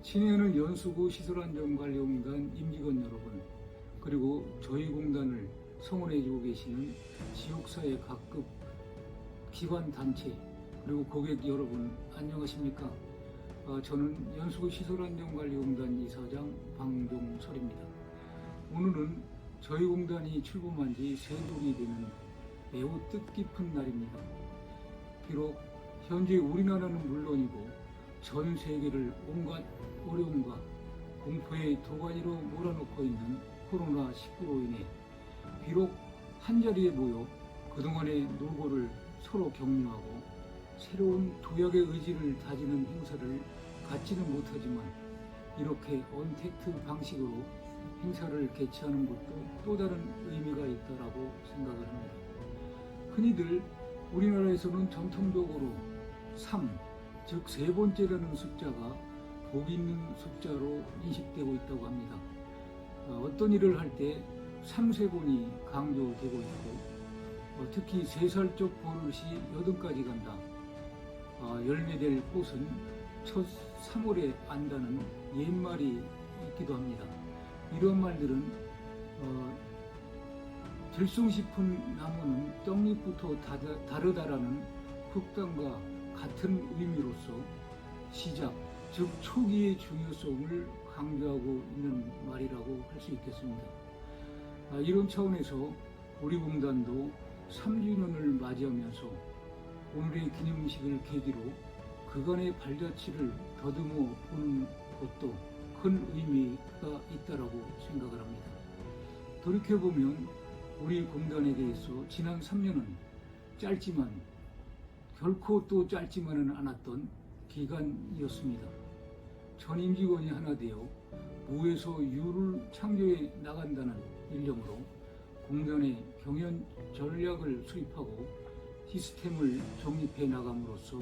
친애하는 연수구 시설안전관리공단 임직원 여러분, 그리고 저희 공단을 성원해주고 계시는 지역사회 각급 기관 단체, 그리고 고객 여러분 안녕하십니까? 저는 연수구 시설안전관리공단 이사장 방종설입니다. 오늘은 저희 공단이 출범한 지 3돌이 되는 매우 뜻깊은 날입니다. 비록 현재 우리나라는 물론이고 전 세계를 온갖 어려움과 공포의 도가니로 몰아넣고 있는 코로나19로 인해 비록 한자리에 모여 그동안의 노고를 서로 격려하고 새로운 도약의 의지를 다지는 행사를 갖지는 못하지만 이렇게 언택트 방식으로 행사를 개최하는 것도 또 다른 의미가 있다고 생각을 합니다. 흔히들 우리나라에서는 전통적으로 3, 즉 3번째라는 숫자가 복 있는 숫자로 인식되고 있다고 합니다. 어떤 일을 할 때 3세번이 강조되고 있고 특히 3살적 버릇이 8까지 간다. 열매 될 꽃은 첫 3월에 안다는 옛말이 있기도 합니다. 이런 말들은 들쑥 싶은 나무는 떡잎부터 다르다라는 흑담과 같은 의미로서 시작, 즉 초기의 중요성을 강조하고 있는 말이라고 할 수 있겠습니다. 이런 차원에서 우리 공단도 3주년을 맞이하면서 오늘의 기념식을 계기로 그간의 발자취를 더듬어 보는 것도 큰 의미가 있다라고 생각을 합니다. 돌이켜보면 우리 공단에 대해서 지난 3년은 짧지만 결코 또 짧지만은 않았던 기간이었습니다. 전 임직원이 하나 되어 무에서 유를 창조해 나간다는 일념으로 공단의 경영 전략을 수립하고 시스템을 정립해 나감으로써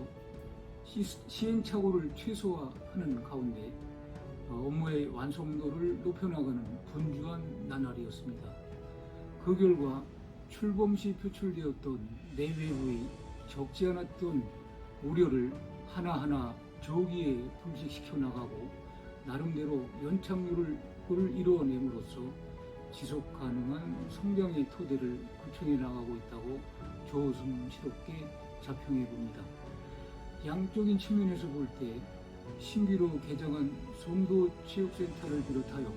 시행착오를 최소화하는 가운데 업무의 완성도를 높여나가는 분주한 나날이었습니다. 그 결과 출범 시 표출되었던 내외부의 적지 않았던 우려를 하나하나 조기에 불식시켜 나가고 나름대로 연착률을 이루어냄으로써 지속 가능한 성장의 토대를 구축해 나가고 있다고 조심스럽게 자평해 봅니다. 양적인 측면에서 볼 때 신규로 개장한 송도 체육센터를 비롯하여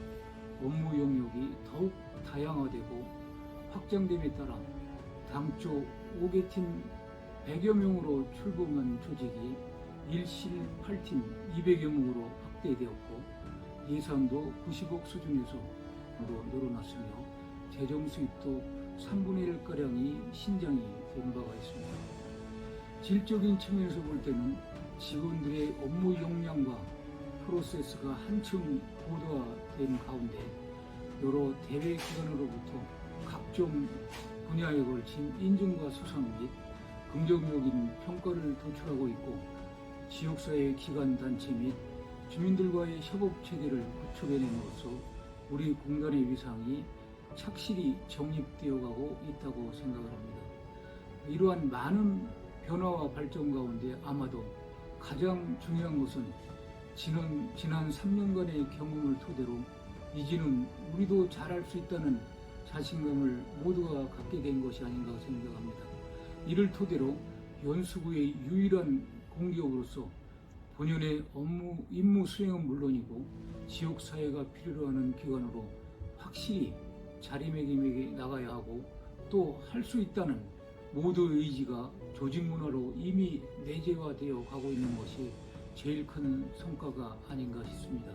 업무 영역이 더욱 다양화되고 확장됨에 따라 당초 5개 팀 100여 명으로 출범한 조직이 일실 8팀 200여 명으로 확대되었고 예산도 90억 수준에서 늘어났으며 재정 수입도 3분의 1가량이 신장이 된 바가 있습니다. 질적인 측면에서 볼 때는 직원들의 업무 역량과 프로세스가 한층 고도화된 가운데 여러 대외 기관으로부터 각종 분야에 걸친 인증과 수상 및 긍정적인 평가를 도출하고 있고 지역사회 기관 단체 및 주민들과의 협업 체계를 구축해냄으로써 우리 공단의 위상이 착실히 정립되어 가고 있다고 생각을 합니다. 이러한 많은 변화와 발전 가운데 아마도 가장 중요한 것은 지난 3년간의 경험을 토대로 이제는 우리도 잘할 수 있다는 자신감을 모두가 갖게 된 것이 아닌가 생각합니다. 이를 토대로 연수구의 유일한 공기업으로서 본연의 임무 수행은 물론이고 지역사회가 필요로 하는 기관으로 확실히 자리매김하게 나가야 하고 또 할 수 있다는 모두의 의지가 조직 문화로 이미 내재화되어 가고 있는 것이 제일 큰 성과가 아닌가 싶습니다.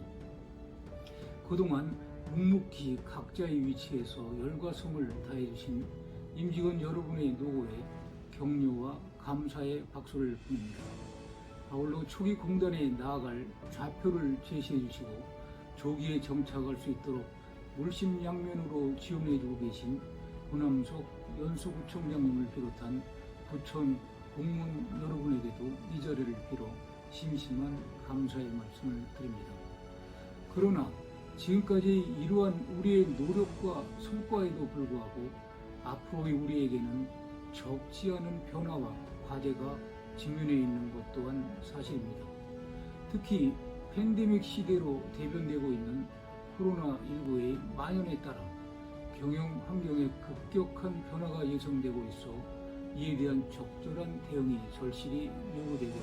그동안 묵묵히 각자의 위치에서 열과 성을 다해주신 임직원 여러분의 노고에 격려와 감사의 박수를 보냅니다. 아울러 초기 공단에 나아갈 좌표를 제시해 주시고 조기에 정착할 수 있도록 물심양면으로 지원해주고 계신 고남석 연수구청장님을 비롯한 부천 공무원 여러분에게도 이 자리를 빌어 심심한 감사의 말씀을 드립니다. 그러나 지금까지 이러한 우리의 노력과 성과에도 불구하고 앞으로의 우리에게는 적지 않은 변화와 과제가 직면해 있는 것 또한 사실입니다. 특히 팬데믹 시대로 대변되고 있는 코로나19의 만연에 따라 경영 환경에 급격한 변화가 예상되고 있어 이에 대한 적절한 대응이 절실히 요구되고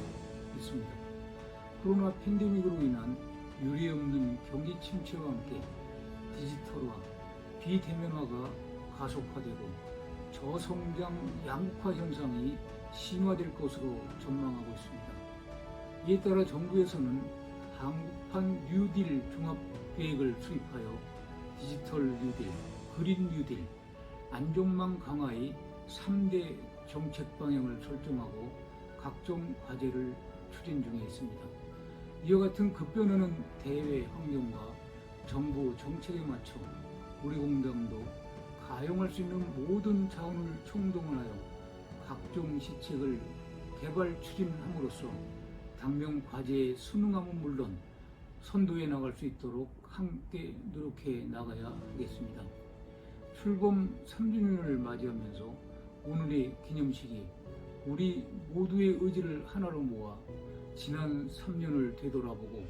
있습니다. 코로나 팬데믹으로 인한 유례없는 경기 침체와 함께 디지털화, 비대면화가 가속화되고 저성장 양극화 현상이 심화될 것으로 전망하고 있습니다. 이에 따라 정부에서는 한국판 뉴딜 종합계획을 수립하여 디지털 뉴딜, 그린 뉴딜, 안전망 강화의 3대 정책 방향을 설정하고 각종 과제를 추진 중에 있습니다. 이와 같은 급변하는 대외 환경과 정부 정책에 맞춰 우리 공단도 가용할 수 있는 모든 자원을 총동원하여 각종 시책을 개발 추진함으로써 당면 과제에 순응함은 물론 선도해 나갈 수 있도록 함께 노력해 나가야 하겠습니다. 출범 3주년을 맞이하면서 오늘의 기념식이 우리 모두의 의지를 하나로 모아 지난 3년을 되돌아보고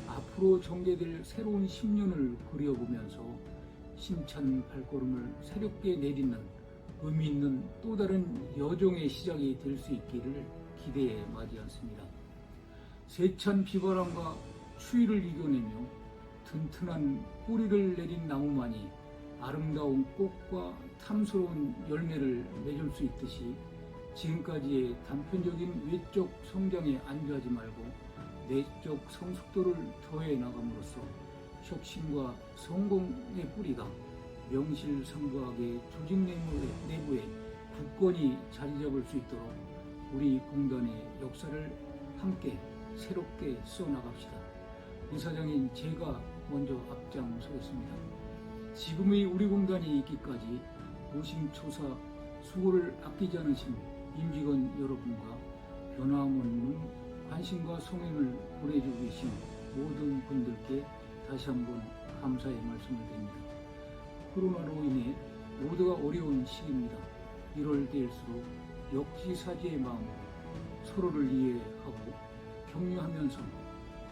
앞으로 전개될 새로운 10년을 그려보면서 힘찬 발걸음을 새롭게 내딛는 의미 있는 또 다른 여정의 시작이 될 수 있기를 기대해 맞이했습니다. 세찬 비바람과 추위를 이겨내며 튼튼한 뿌리를 내린 나무만이 아름다운 꽃과 탐스러운 열매를 맺을 수 있듯이 지금까지의 단편적인 외적 성장에 안주하지 말고 내적 성숙도를 더해 나감으로써 혁신과 성공의 뿌리가 명실상부하게 조직 내부에 굳건히 자리 잡을 수 있도록 우리 공단의 역사를 함께 새롭게 써나갑시다. 이사장인 제가 먼저 앞장서겠습니다. 지금의 우리 공단이 있기까지 노심초사 수고를 아끼지 않으신 임직원 여러분과 변함없는 관심과 성행을 보내주고 계신 모든 분들께 다시 한번 감사의 말씀을 드립니다. 코로나로 인해 모두가 어려운 시기입니다. 이럴 때일수록 역지사지의 마음으로 서로를 이해하고 격려하면서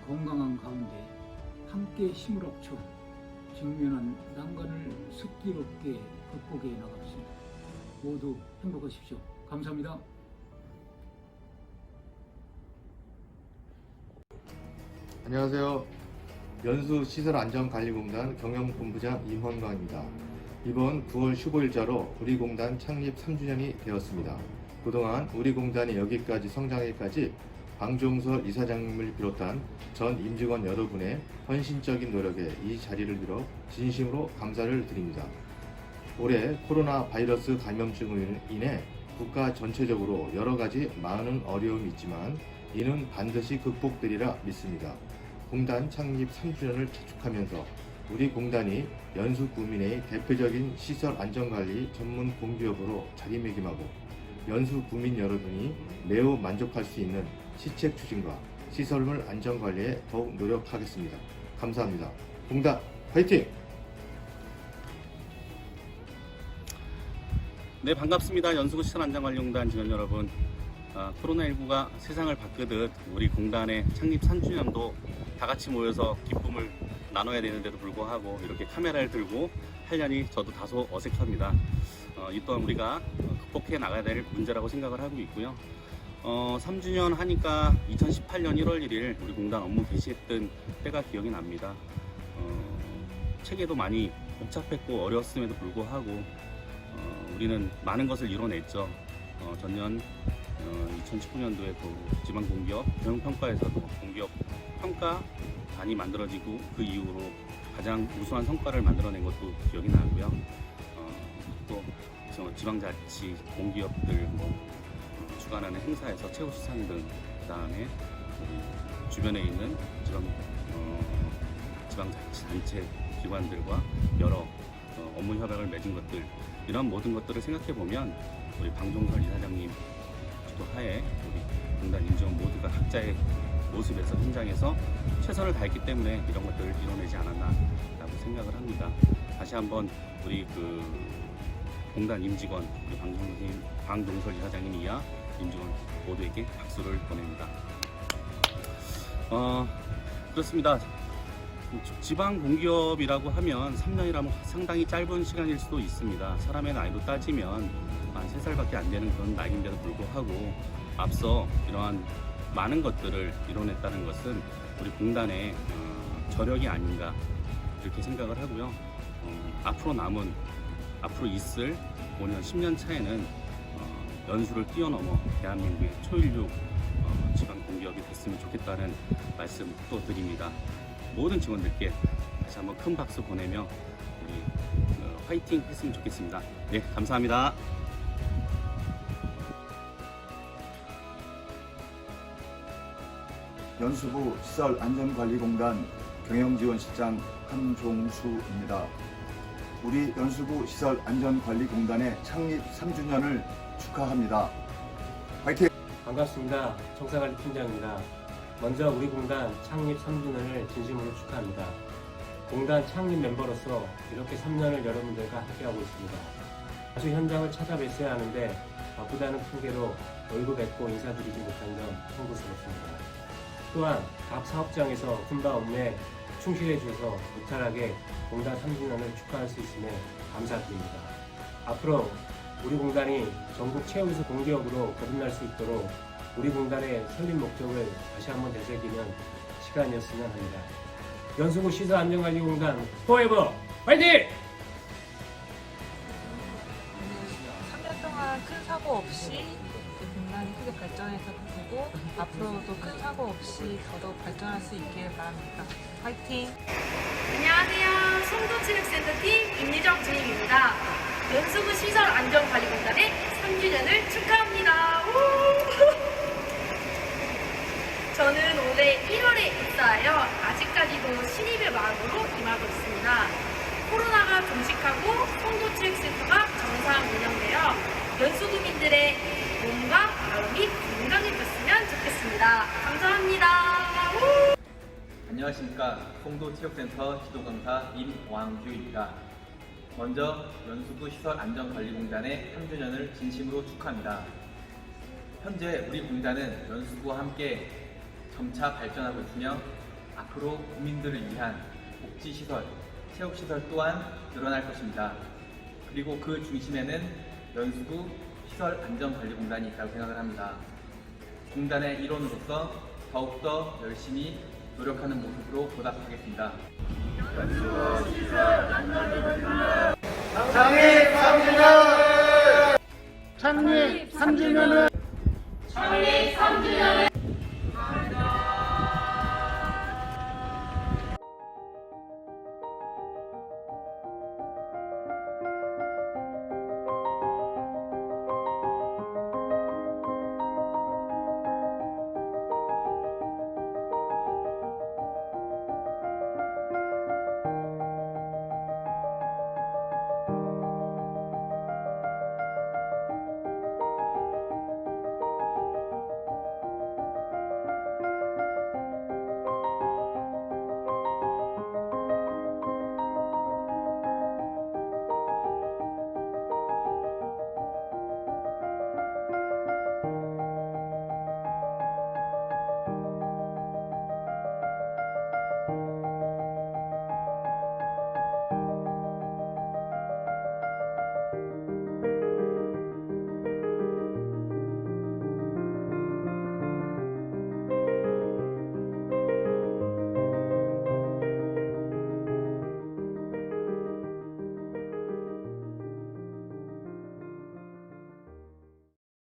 건강한 가운데 함께 힘을 합쳐 직면한 난관을 슬기롭게 극복해 나갑시다. 모두 행복하십시오. 감사합니다. 안녕하세요. 연수시설안전관리공단 경영본부장 임헌광입니다. 이번 9월 15일자로 우리 공단 창립 3주년이 되었습니다. 그동안 우리 공단이 여기까지 성장하기까지 방종설 이사장님을 비롯한 전 임직원 여러분의 헌신적인 노력에 이 자리를 빌어 진심으로 감사를 드립니다. 올해 코로나 바이러스 감염증으로 인해 국가 전체적으로 여러 가지 많은 어려움이 있지만 이는 반드시 극복되리라 믿습니다. 공단 창립 3주년을 자축하면서 우리 공단이 연수구민의 대표적인 시설 안전관리 전문 공기업으로 자리매김하고 연수구민 여러분이 매우 만족할 수 있는 시책 추진과 시설물 안전관리에 더욱 노력하겠습니다. 감사합니다. 공단 화이팅! 네, 반갑습니다. 연수구 시설안전관리공단 직원 여러분. 코로나19가 세상을 바꾸듯 우리 공단의 창립 3주년도 다 같이 모여서 기쁨을 나눠야 되는데도 불구하고 이렇게 카메라를 들고 하려니 저도 다소 어색합니다. 이 또한 우리가 극복해 나가야 될 문제라고 생각을 하고 있고요. 3주년 하니까 2018년 1월 1일 우리 공단 업무 개시했던 때가 기억이 납니다. 체계도 많이 복잡했고 어려웠음에도 불구하고 우리는 많은 것을 이뤄냈죠. 전년 2019년도에 또 지방공기업 경영평가에서도 공기업 평가단이 만들어지고 그 이후로 가장 우수한 성과를 만들어낸 것도 기억이 나고요. 또 지방자치 공기업들 주관하는 행사에서 최우수상 등, 그 다음에 주변에 있는 지방자치단체 기관들과 여러 업무 협약을 맺은 것들, 이런 모든 것들을 생각해보면 우리 방종설 이사장님 주도하에 우리 공단 임직원 모두가 각자의 모습에서 현장에서 최선을 다했기 때문에 이런 것들을 이뤄내지 않았나라고 생각을 합니다. 다시 한번 우리 공단 임직원, 우리 방종설 이사장님 이하 임직원 모두에게 박수를 보냅니다. 그렇습니다. 지방 공기업이라고 하면 3년이라면 상당히 짧은 시간일 수도 있습니다. 사람의 나이로 따지면 한 3살밖에 안 되는 그런 나이인데도 불구하고 앞서 이러한 많은 것들을 이뤄냈다는 것은 우리 공단의 저력이 아닌가 이렇게 생각을 하고요. 앞으로 있을 5년, 10년 차에는 연수를 뛰어넘어 대한민국의 초일류 지방 공기업이 됐으면 좋겠다는 말씀 또 드립니다. 모든 직원들께 다시 한번 큰 박수 보내며 우리 화이팅 했으면 좋겠습니다. 네, 감사합니다. 연수구 시설안전관리공단 경영지원실장 한종수입니다. 우리 연수구 시설안전관리공단의 창립 3주년을 축하합니다. 화이팅! 반갑습니다. 청사관리 팀장입니다. 먼저 우리 공단 창립 3주년을 진심으로 축하합니다. 공단 창립 멤버로서 이렇게 3년을 여러분들과 함께하고 있습니다. 자주 현장을 찾아뵀어야 하는데 바쁘다는 핑계로 얼굴 뵙고 인사드리지 못한 점 송구스럽습니다. 또한 각 사업장에서 품바 업무에 충실해 주셔서 무탈하게 공단 3주년을 축하할 수 있음에 감사드립니다. 앞으로 우리 공단이 전국 최우수 공기업으로 거듭날 수 있도록 우리 공단의 설립 목적을 다시 한번 되새기는 시간이었으면 합니다. 연수구 시설안전관리공단 포에버 화이팅! 3년 동안 큰 사고 없이 공단이 크게 발전해서 그리고 앞으로도 큰 사고 없이 더더욱 발전할 수 있길 바랍니다. 화이팅! 안녕하세요. 송도체육센터팀 임유정 주임입니다. 연수구 시설안전관리공단의 3주년을 축하합니다. 저는 올해 1월에 입사하여 아직까지도 신입의 마음으로 임하고 있습니다. 코로나가 종식하고 송도체육센터가 정상 운영되어 연수구민들의 몸과 마음이 건강해졌으면 좋겠습니다. 감사합니다. 안녕하십니까. 송도체육센터 지도강사 임왕규입니다. 먼저 연수구 시설안전관리공단의 3주년을 진심으로 축하합니다. 현재 우리 공단은 연수구와 함께 점차 발전하고 있으며 앞으로 국민들을 위한 복지시설, 체육시설 또한 늘어날 것입니다. 그리고 그 중심에는 연수구 시설안전관리공단이 있다고 생각을 합니다. 공단의 일원으로서 더욱더 열심히 노력하는 모습으로 보답하겠습니다. 연수구 시설안전